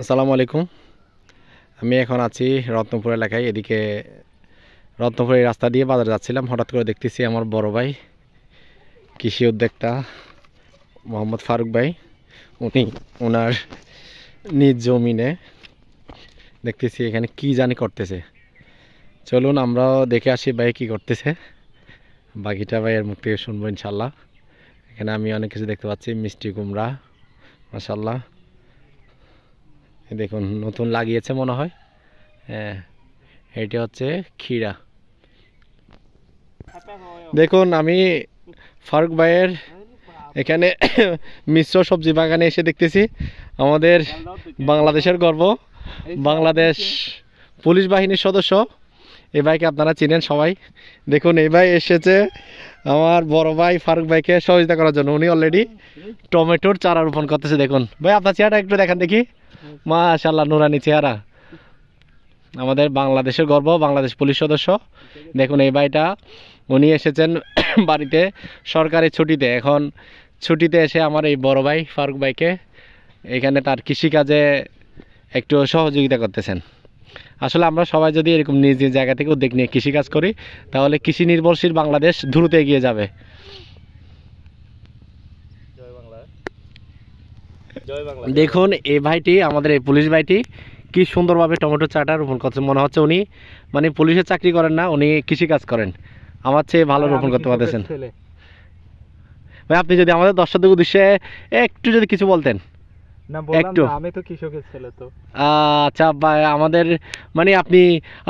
আসসালামু আলাইকুম। আমি এখন আছি রত্নপুর এলাকায়। এদিকে রত্নপুরের রাস্তা দিয়ে বাজার যাচ্ছিলাম, হঠাৎ করে দেখতেছি আমার বড় ভাই কৃষি উদ্যোক্তা মোহাম্মদ ফারুক ভাই, উনি ওনার নিজ জমিনে দেখতেছি এখানে কি জানি করতেছে। চলুন আমরাও দেখে আসি ভাই কি করতেছে, বাকিটা ভাইয়ের মুখ থেকে শুনবো ইনশাল্লাহ। এখানে আমি অনেক কিছু দেখতে পাচ্ছি, মিষ্টি কুমড়া, মাশাল্লাহ। দেখুন নতুন লাগিয়েছে মনে হয়। হ্যাঁ, এটা হচ্ছে ক্ষীরা। দেখুন আমি ফারুক ভাইয়ের এখানে মিশ্র সবজি বাগানে এসে দেখতেছি আমাদের বাংলাদেশের গর্ব, বাংলাদেশ পুলিশ বাহিনীর সদস্য এই ভাইকে আপনারা চিনেন সবাই। দেখুন এই ভাই এসেছে আমার বড় ভাই ফারুক ভাইকে সহযোগিতা করার জন্য। উনি অলরেডি টমেটোর চারা রোপণ করতেছে। দেখুন ভাই আপনার চেহারা একটু দেখান দেখি, মাশাআল্লাহ নুরানি চেহারা, আমাদের বাংলাদেশের গর্ব, বাংলাদেশ পুলিশ সদস্য। দেখুন এই ভাইটা উনি এসেছেন বাড়িতে সরকারি ছুটিতে, এখন ছুটিতে এসে আমার এই বড় ভাই ফারুক ভাইকে এখানে তার কৃষিকাজে একটু সহযোগিতা করতেছেন। আসলে আমরা সবাই যদি এরকম নিজ নিজ জায়গা থেকে উদ্যোগ নিয়ে কৃষিকাজ করি তাহলে কৃষি নির্ভরশীল বাংলাদেশ দ্রুত এগিয়ে যাবে। দেখুন এই ভাইটি, আমাদের এই পুলিশ ভাইটি কি সুন্দরভাবে টমেটো চাটা রোপণ করছে। মনে হচ্ছে উনি মানে পুলিশের চাকরি করেন না, উনি কৃষিকাজ করেন। আমার চেয়ে ভালো রোপণ করতে পারতেছেন। ভাই আপনি যদি আমাদের দর্শকদের উদ্দেশ্যে একটু যদি কিছু বলতেন। না বললাম একটু। না, আমি তো কৃষকের ছেলে তো। আচ্ছা ভাই, আমাদের মানে আপনি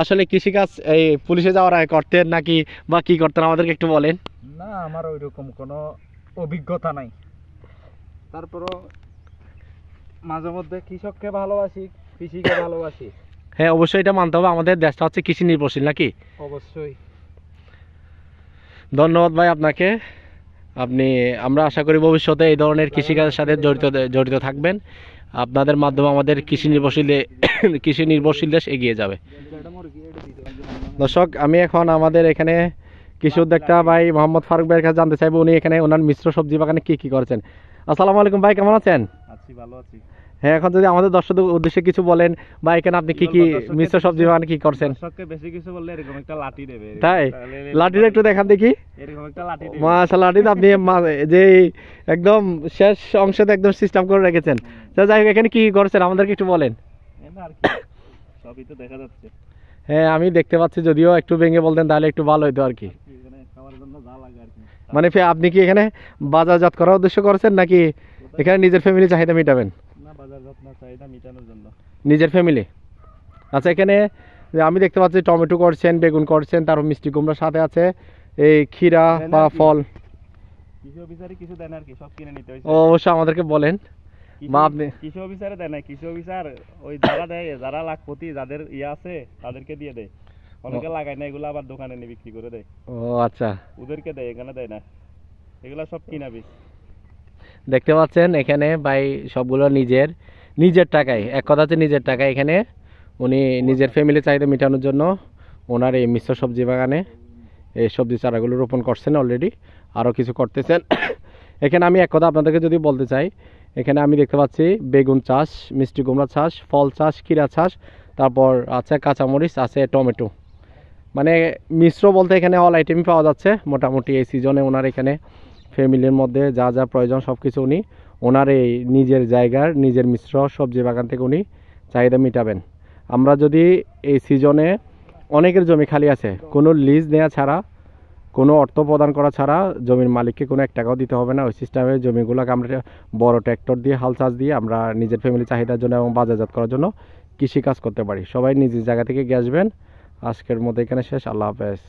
আসলে কৃষিকাজ এই পুলিশে যাওয়ার আগে করতেন নাকি বা কি করতেন আমাদেরকে একটু বলেন। না, আমার ওইরকম কোনো অভিজ্ঞতা নাই, তারপরও মাঝে মধ্যে কৃষককে ভালোবাসি, কৃষিকে ভালোবাসি। হ্যাঁ অবশ্যই এটা মানতে হবে, আমাদের দেশটা হচ্ছে কৃষি নির্ভরশীল নাকি। অবশ্যই। ধন্যবাদ ভাই আপনাকে। আমরা আশা করি ভবিষ্যতে এই ধরনের কৃষিকাজের সাথে জড়িত থাকবেন। আপনাদের মাধ্যমে আমাদের কৃষি নির্ভরশীল দেশ এগিয়ে যাবে। দর্শক আমি এখন আমাদের এখানে কৃষি উদ্যোক্তা ভাই মোহাম্মদ ফারুক ভাইয়ের কাছে জানতে চাইবো উনি এখানে ওনার মিশ্র সবজি বাগানে কি কি করছেন। আসসালামু আলাইকুম ভাই, কেমন আছেন? আছি, ভালো আছি। হ্যাঁ, এখন যদি আমাদের দর্শকদের উদ্দেশ্যে কিছু বলেন বা এখানে আপনি কি কি মিশ্র সবজি বাগানে কি করছেন। দর্শককে বেশি কিছু বললে এরকম একটা লাঠি দেবে। তাই লাঠিটা একটু দেখান দেখি। এরকম একটা লাঠি দেবে। মাশাআল্লাহ, লাঠি আপনি যে একদম শেষ অংশতে একদম সিস্টেম করে রেখেছেন। যাই হোক, এখানে কি করছেন আমাদেরকে একটু বলেন। আর কি, সবই তো দেখা যাচ্ছে। হ্যাঁ আমি দেখতে পাচ্ছি, যদিও একটু ভেঙে বলতেন তাহলে একটু ভালো হতো আর কি। এখানে খাওয়ার জন্য যা লাগে আর কি। মানে আপনি কি এখানে বাজারজাত করার উদ্দেশ্য করছেন নাকি এখানে নিজের ফ্যামিলি চাহিদা মেটাবেন? না, বাজারজাত না, চাহিদা মেটানোর জন্য। নিজের ফ্যামিলি। আচ্ছা, এখানে আমি দেখতে পাচ্ছি টমেটো করছেন, বেগুন করছেন, তারপর মিষ্টি কুমড়ার সাথে আছে এই ক্ষীরা বা ফল। কৃষি অফিসারে কিছু দেন আর কি, সব কিনে নিতে হইছে। অবশ্যই আমাদেরকে বলেন বা আপনি। কৃষি অফিসারে দেয় না, কৃষি অফিসার ওই যারা দেয়, যারা লাখপতি, যাদের ইয়ে আছে তাদেরকে দিয়ে দেয়। অনেকে লাগায় না, এগুলো আবার দোকানে নিয়ে বিক্রি করে দেয়। ও আচ্ছা, ওদেরকে দেয়, এখানে দেয় না। এগুলা সব কিনা বীজ। দেখতে পাচ্ছেন এখানে ভাই সবগুলো নিজের টাকায়, এক কথা হচ্ছে নিজের টাকায় এখানে উনি নিজের ফ্যামিলি চাহিদা মেটানোর জন্য ওনার এই মিশ্র সবজি বাগানে এই সবজি চারাগুলো রোপণ করছেন অলরেডি, আরও কিছু করতেছেন। এখানে আমি এক কথা আপনাদেরকে যদি বলতে চাই, এখানে আমি দেখতে পাচ্ছি বেগুন চাষ, মিষ্টি কুমড়া চাষ, ফল চাষ, ক্ষীরা চাষ, তারপর আছে কাঁচামরিচ, আছে টমেটো। মানে মিশ্র বলতে এখানে অল আইটেমই পাওয়া যাচ্ছে মোটামুটি এই সিজনে। ওনার এখানে ফ্যামিলির মধ্যে যা যা প্রয়োজন সব কিছু উনি ওনার এই নিজের জায়গার নিজের মিশ্র সবজি বাগান থেকে উনি চাহিদা মেটাবেন। আমরা যদি এই সিজনে, অনেকের জমি খালি আছে, কোনো লিজ নেওয়া ছাড়া, কোনো অর্থ প্রদান করা ছাড়া জমির মালিককে কোনো 1 টাকাও দিতে হবে না, ওই সিস্টেমে জমিগুলোকে আমরা বড় ট্র্যাক্টর দিয়ে হাল চাষ দিয়ে আমরা নিজের ফ্যামিলি চাহিদার জন্য এবং বাজারজাত করার জন্য কৃষিকাজ করতে পারি। সবাই নিজের জায়গা থেকে এগিয়ে আসবেন। আজকের মতো এখানে শেষ। আল্লাহ হাফেজ।